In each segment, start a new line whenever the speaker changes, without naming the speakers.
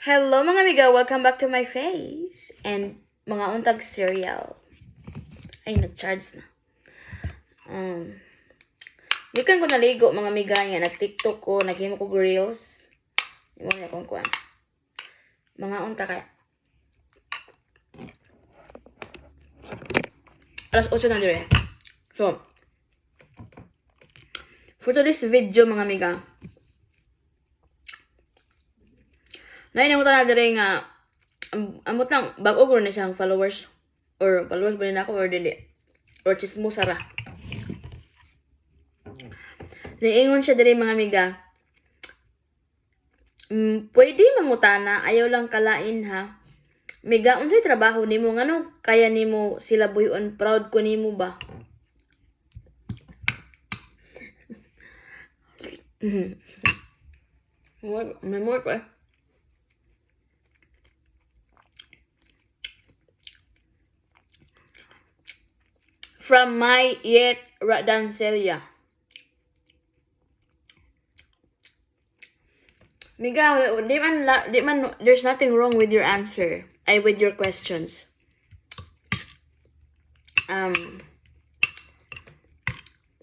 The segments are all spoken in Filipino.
Hello mga amiga, welcome back to my face. And mga untag cereal. Ay, nag-charge na. Gikan ko naligo mga amiga nga, nag-tiktok ko, naghimo ko reels. Di mo na kung kuwan. Mga unta kaya. Alas 8 na dire. So, for today's video mga amiga, nainamutan na dire nga, amot lang, bago ko na siyang followers. Or followers ba rin ako or dili. Or chismosa ra. Niingon siya dire mga amiga, pwede mangutana, ayaw lang kalain ha. Miga, unsay trabaho nimo ngano kaya nimo sila buyon, proud ko nimo ba? May more pa. From my yet Radancelia. Miga, di man, there's nothing wrong with your answer. With your questions.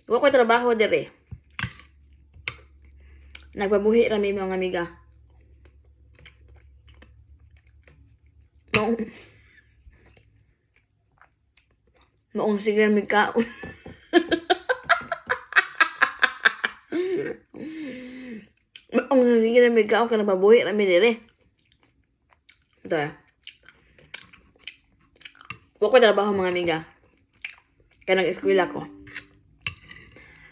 Wa ko trabaho dire. Nagbabuhi rami mga amiga. Maong sige mi kaon. Maong sige mi kaon ka nagbabuhi rami dire. Ito. Wa ko trabaho mga amiga. Kaya nag-eskwela ko.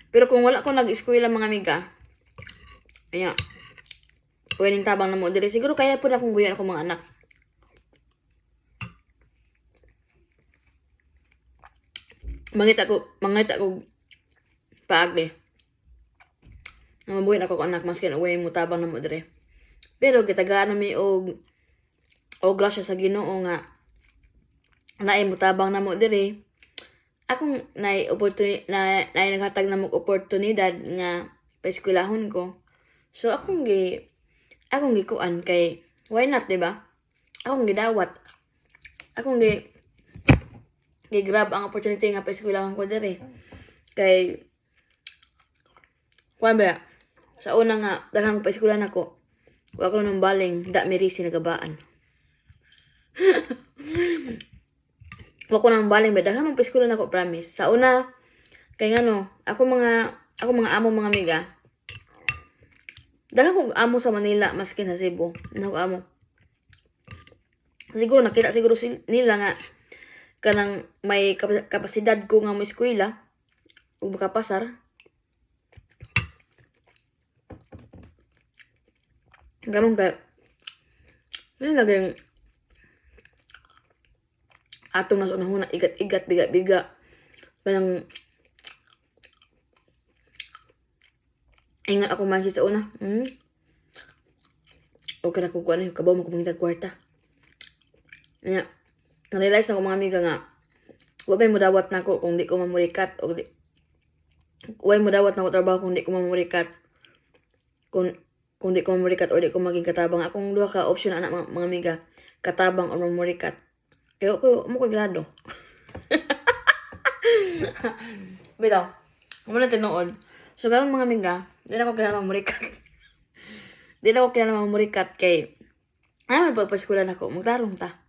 Pero kung wala ko nag-eskwela mga amiga, ayan, pwedeng tabang na mo dire. Siguro kaya po na kung buyan ako mga anak. Mangita ko paagli. Na mabuhin ako anak maskin uwi mo tabang na mo dire. Pero kitagaan mi og grasya sa Ginoo nga naay mo tabang na mo dire. Akong naay naghatag na mo oportunidad nga paeskwelahon ko. So akong gikuan kay why not, diba? Akong gidawat. Akong grab ang opportunity nga paeskwelahon ko dire. Kay kuan ba? Sa una nga daghang paeskwelahan ako. Wa ko nang baling da mirisi nagabaan. Wa ko nang baling ba daghang paeskwelahan ako, promise. Sa una kay ngano, ako mga amo mga amiga. Daghang kong amo sa Manila maskin sa Cebu. Nako amo. Siguro nakita nila nga kanang may kapasidad ko nga mo eskwela ug makapasar. Ganun ka. Ano laging atong nasa unahuna igat-igat biga-biga. Kanang ingat ako man sa una. O kana ko kuan kabaw mo kumingtag kwarta. Nya, na-realize ako mga amiga nga wa may mudawat nako kung di ko mamurikat o di way mo dawat nako trabaho kung di ko mamurikat. Kung di ko mamurikat o di ko maging katabang. Akong duha ka option anak mga amiga, katabang o mamurikat. Kaya ko mo ko grado. Bitaw, mo na tinuod. So karon mga amiga, di na ko kailangan mamurikat. Di na ko kailangan mamurikat kay ay magpapaskulan ako, magtarong ta.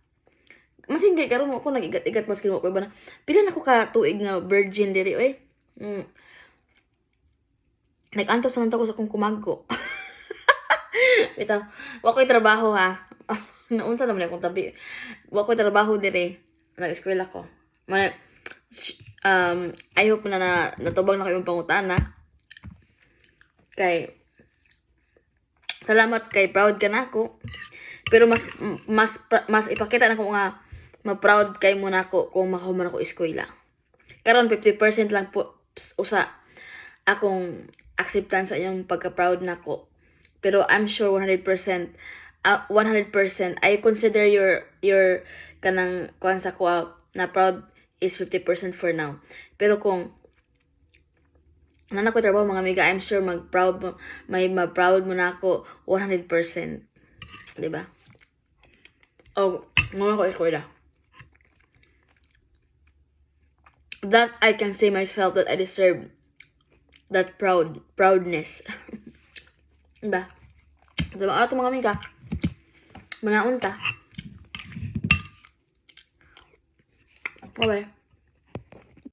Mas hindi karon ako nagigat-igat maski mo ko ba na. Pila na ko ka tuig nga virgin diri oy. Nag-antos naman ako sa kong kumagko. Bitaw, wa ko'y trabaho ha. Naunsa naman akong tabi. Wa ko'y trabaho dire. Nag-eskwela ko. I hope na natubang na kayong pangutana. Kay salamat kay proud ka na ako. Pero mas ipakita na ko nga ma-proud kay mo na ako kung makahuman ako eskwela. Karon 50% lang po usa akong acceptance sa iyong pagka-proud na ko. Pero I'm sure 100% I consider your kanang kuan sa ko na proud is 50% for now. Pero kung nana ko trabaho mga amiga, I'm sure ma-proud mo na ako 100%. 'Di ba? mga ko eskwela. That I can say myself that I deserve that proudness. Diba? So, mga mga mika, mga unta. Okay.